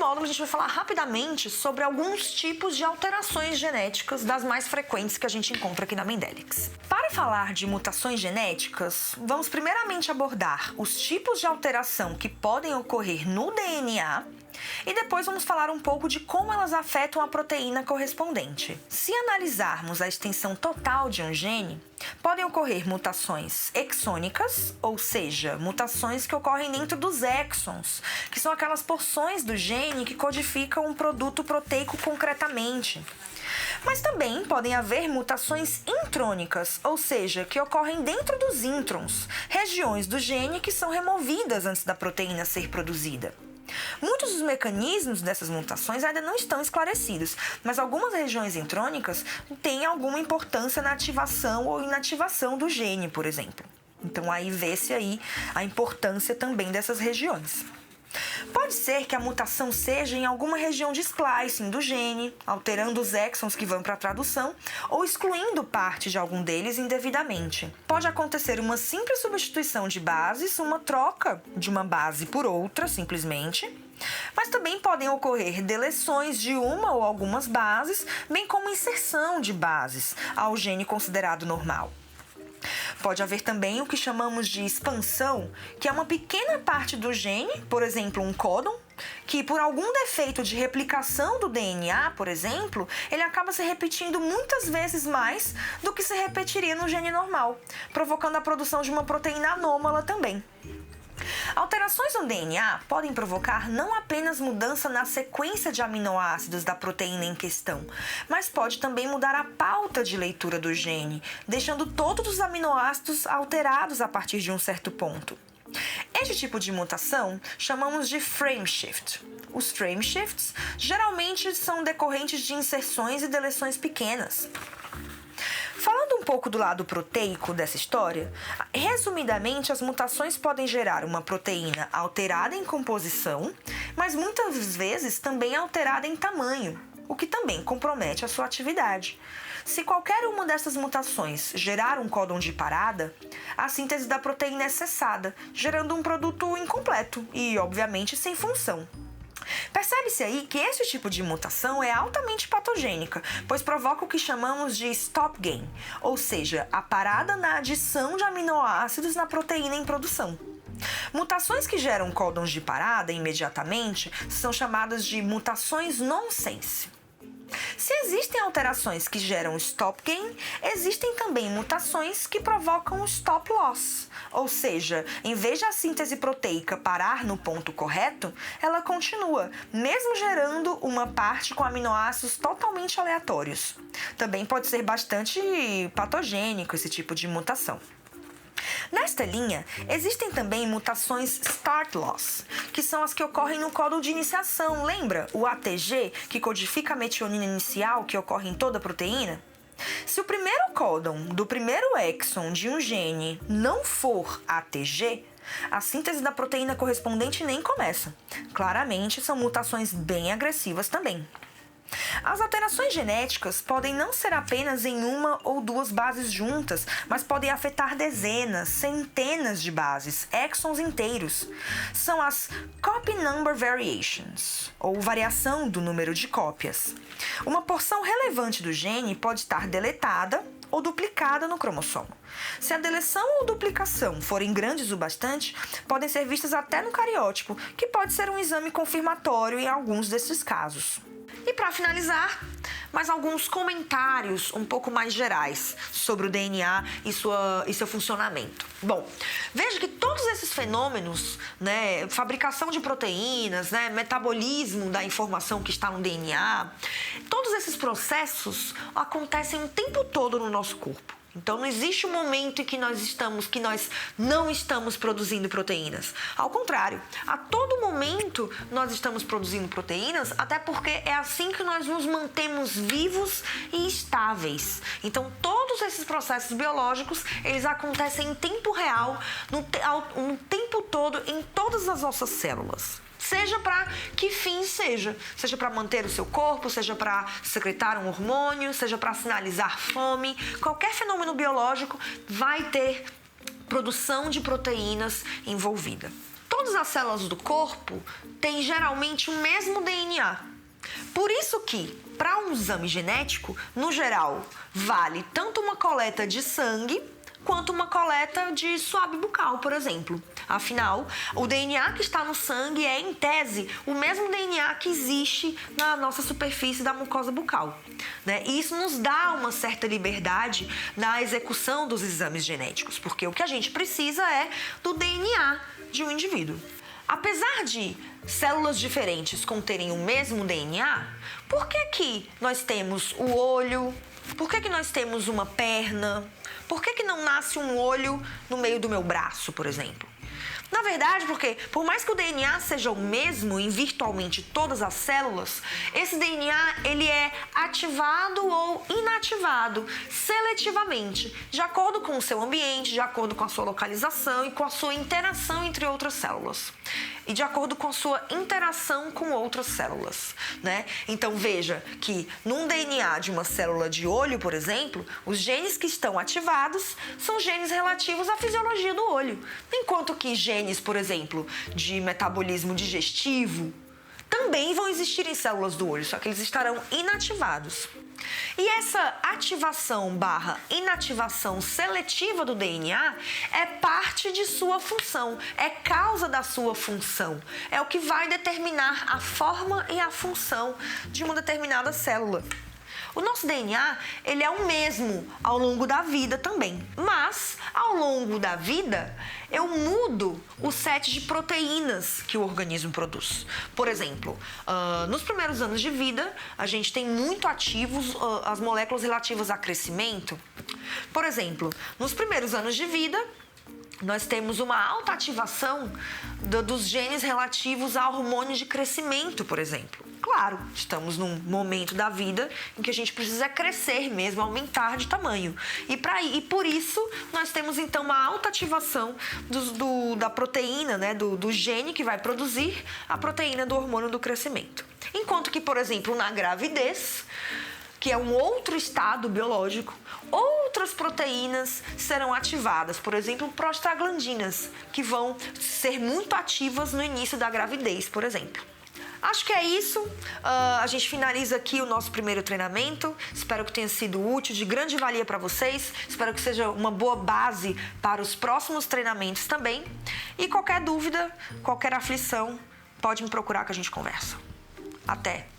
módulo a gente vai falar rapidamente sobre alguns tipos de alterações genéticas das mais frequentes que a gente encontra aqui na Mendelics. Para falar de mutações genéticas, vamos primeiramente abordar os tipos de alteração que podem ocorrer no DNA e depois vamos falar um pouco de como elas afetam a proteína correspondente. Se analisarmos a extensão total de um gene, podem ocorrer mutações exônicas, ou seja, mutações que ocorrem dentro dos exons, que são aquelas porções do gene que codificam um produto proteico concretamente. Mas também podem haver mutações intrônicas, ou seja, que ocorrem dentro dos introns, regiões do gene que são removidas antes da proteína ser produzida. Muitos dos mecanismos dessas mutações ainda não estão esclarecidos, mas algumas regiões intrônicas têm alguma importância na ativação ou inativação do gene, por exemplo. Então aí vê-se aí a importância também dessas regiões. Pode ser que a mutação seja em alguma região de splicing do gene, alterando os exons que vão para a tradução ou excluindo parte de algum deles indevidamente. Pode acontecer uma simples substituição de bases, uma troca de uma base por outra, simplesmente. Mas também podem ocorrer deleções de uma ou algumas bases, bem como inserção de bases ao gene considerado normal. Pode haver também o que chamamos de expansão, que é uma pequena parte do gene, por exemplo, um códon, que por algum defeito de replicação do DNA, por exemplo, ele acaba se repetindo muitas vezes mais do que se repetiria no gene normal, provocando a produção de uma proteína anômala também. Alterações no DNA podem provocar não apenas mudança na sequência de aminoácidos da proteína em questão, mas pode também mudar a pauta de leitura do gene, deixando todos os aminoácidos alterados a partir de um certo ponto. Este tipo de mutação chamamos de frameshift. Os frameshifts geralmente são decorrentes de inserções e deleções pequenas. Falando um pouco do lado proteico dessa história, resumidamente, as mutações podem gerar uma proteína alterada em composição, mas muitas vezes também alterada em tamanho, o que também compromete a sua atividade. Se qualquer uma dessas mutações gerar um códon de parada, a síntese da proteína é cessada, gerando um produto incompleto e, obviamente, sem função. Percebe-se aí que esse tipo de mutação é altamente patogênica, pois provoca o que chamamos de stop gain, ou seja, a parada na adição de aminoácidos na proteína em produção. Mutações que geram códons de parada imediatamente são chamadas de mutações nonsense. Se existem alterações que geram stop gain, existem também mutações que provocam stop loss, ou seja, em vez de a síntese proteica parar no ponto correto, ela continua, mesmo gerando uma parte com aminoácidos totalmente aleatórios. Também pode ser bastante patogênico esse tipo de mutação. Nesta linha, existem também mutações start loss, que são as que ocorrem no códon de iniciação, lembra? O ATG, que codifica a metionina inicial que ocorre em toda a proteína? Se o primeiro códon do primeiro exon de um gene não for ATG, a síntese da proteína correspondente nem começa. Claramente, são mutações bem agressivas também. As alterações genéticas podem não ser apenas em uma ou duas bases juntas, mas podem afetar dezenas, centenas de bases, exons inteiros. São as copy number variations, ou variação do número de cópias. Uma porção relevante do gene pode estar deletada ou duplicada no cromossomo. Se a deleção ou duplicação forem grandes o bastante, podem ser vistas até no cariótipo, que pode ser um exame confirmatório em alguns desses casos. E para finalizar, mais alguns comentários um pouco mais gerais sobre o DNA e seu funcionamento. Bom, veja que todos esses fenômenos, fabricação de proteínas, metabolismo da informação que está no DNA, todos esses processos acontecem o tempo todo no nosso corpo. Então, não existe um momento em que nós não estamos produzindo proteínas. Ao contrário, a todo momento nós estamos produzindo proteínas, até porque é assim que nós nos mantemos vivos e estáveis. Então, todos esses processos biológicos, eles acontecem em tempo real, no tempo todo, em todas as nossas células. Seja para que fim seja para manter o seu corpo, seja para secretar um hormônio, seja para sinalizar fome, qualquer fenômeno biológico vai ter produção de proteínas envolvida. Todo todas as células do corpo têm geralmente o mesmo DNA. Por isso que, para um exame genético, no geral, vale tanto uma coleta de sangue quanto uma coleta de suave bucal, por exemplo. Afinal, o DNA que está no sangue é, em tese, o mesmo DNA que existe na nossa superfície da mucosa bucal, né? E isso nos dá uma certa liberdade na execução dos exames genéticos, porque o que a gente precisa é do DNA de um indivíduo. Apesar de células diferentes conterem o mesmo DNA, por que nós temos o olho? Por que nós temos uma perna? Por que não nasce um olho no meio do meu braço, por exemplo? Na verdade, porque por mais que o DNA seja o mesmo em virtualmente todas as células, esse DNA ele é ativado ou inativado seletivamente, de acordo com o seu ambiente, de acordo com a sua localização e com a sua interação entre outras células. E de acordo com a sua interação com outras células, né? Então veja que num DNA de uma célula de olho, por exemplo, os genes que estão ativados são genes relativos à fisiologia do olho, enquanto que genes, por exemplo, de metabolismo digestivo também vão existir em células do olho, só que eles estarão inativados. E essa ativação/inativação seletiva do DNA é parte de sua função, é causa da sua função, é o que vai determinar a forma e a função de uma determinada célula. O nosso DNA, ele é o mesmo ao longo da vida também, mas ao longo da vida eu mudo o set de proteínas que o organismo produz. Por exemplo, nos primeiros anos de vida, a gente tem muito ativos as moléculas relativas a crescimento. Por exemplo, nos primeiros anos de vida, nós temos uma alta ativação dos genes relativos a hormônios de crescimento, por exemplo. Claro, estamos num momento da vida em que a gente precisa crescer mesmo, aumentar de tamanho. E por isso, nós temos então uma alta ativação da proteína, né, do gene que vai produzir a proteína do hormônio do crescimento. Enquanto que, por exemplo, na gravidez, que é um outro estado biológico, outras proteínas serão ativadas, por exemplo, prostaglandinas, que vão ser muito ativas no início da gravidez, por exemplo. Acho que é isso. A gente finaliza aqui o nosso primeiro treinamento. Espero que tenha sido útil, de grande valia para vocês. Espero que seja uma boa base para os próximos treinamentos também. E qualquer dúvida, qualquer aflição, pode me procurar que a gente conversa. Até!